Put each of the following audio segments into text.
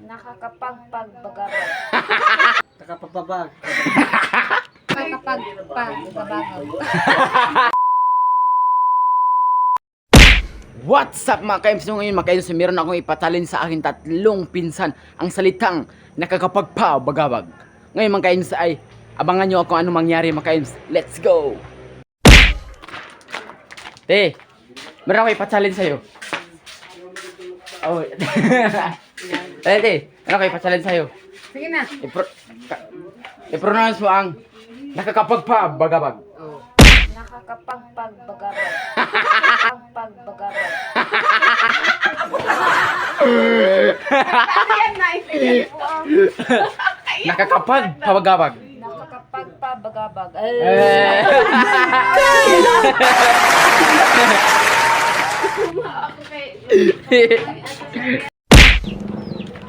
Nakakapagpagbagabag. Nakapapabag. Nakakapagpagabagaw. What's up mga kaims? Ngayon mga kaims, meron akong ipatalin sa aking tatlong pinsan ang salitang nakakapagpabagabag. Ngayon mga kaims ay abangan nyo kung ano mangyari mga kaims. Let's go! Te, meron ako ipatalin sa'yo. Oh. Te, meron ako ipatalin sa'yo. Sige na. I-pronounce mo ang nakakapagpabagabag. Nakakapagpagbagabag. Pagpagabag. Nakakapagpabagabag. Nakakapagpabagabag.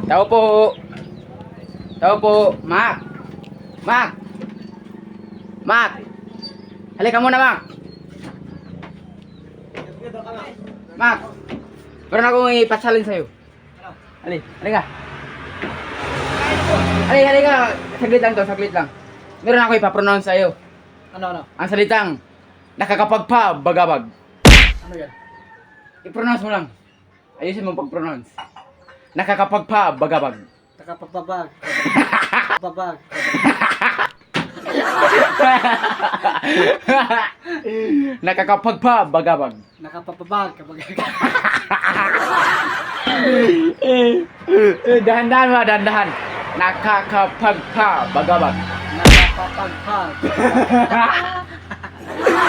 Tao po. Tao po. Mac. Mac. Mac. Halika muna, Mac. Mac. Meron akong ipatsalin sa'yo. Halika. Halika. Saglit lang to, saglit lang. Meron ako ipapronounce sa'yo. Ano? Ang salitang nakakapagpabagabag. Ano yan? I-pronounce mo lang. Ayusin mo pag-pronounce. Nakakapagpabagabag. Nakapapabag. Papabag. Nakakapagpabagabag. Nakapapabag. Kapag Dahan-dahan mo, dahan-dahan. Nakakapagpabagabag. nakapapagpag.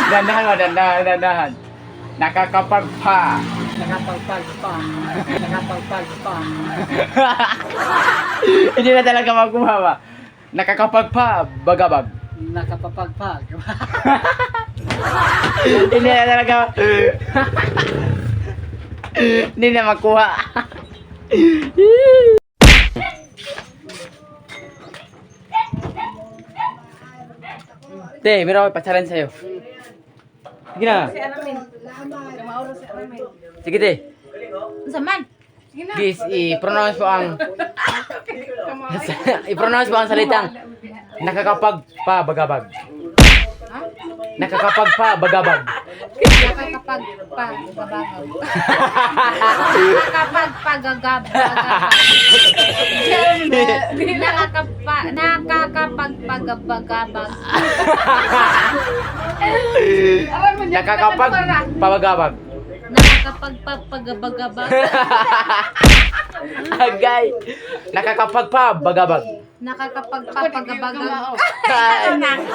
Dahan-dahan mo, dahan-dahan. Nakakapagpa. Nakapagpagpag. Nakapagpagpag. Hindi na talaga magkumawa. Nakakapagpabagabag. Nakapapagpag. Hindi na talaga. Hindi na makuha. Te, meron ako ipatsalan sa'yo. Sige na. Si Aramin. Kamauro si Aramin. Sige, te. Zaman. Sige na. Please, i-pronounce mo ang i-pronounce mo ang salitang nakakapagpabagabag. Nakakapagpabagabag. Nakakapagpagabagaw. Nakakapagpagabagabag. Nakakapagpabagabag. Nakakapagpagabagabag. Agay. Nakakapagpabagabag. Nakakapagpagabagabag.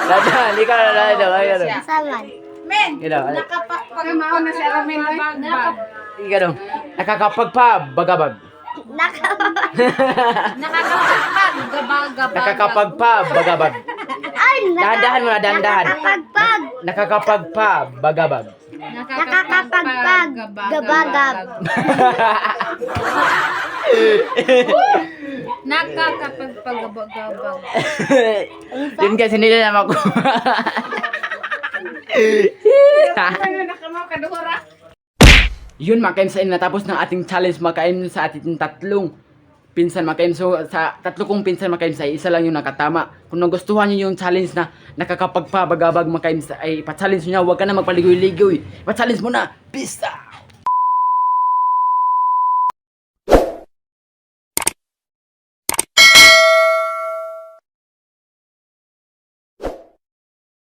Dadan, ikaw na dadan. Saman. Men. Ikaw. Nakapagpagabagabag na si Aramin. Ikaw dong. Nakakapagpabagabag. Nakakapagpagabagabag. Nakakapagpabagabag. Dahan-dahan mo na, dahan-dahan. Nakakapagpabagabag. Nakakapagpagabagab. Nakakapagpagabagabag. Yun kasi nila na makuha. Yun mga kaim, natapos ng ating challenge mga kaim sa ating tatlong pinsan mga kaim. So sa tatlo kong pinsan mga kaim, isa lang yung nakatama. Kung nagustuhan nyo yung challenge na nakakapagpabagabag mga kaim, ay pa-challenge nyo na, huwag ka na magpaligoy-ligoy. Pa-challenge mo na. Pista!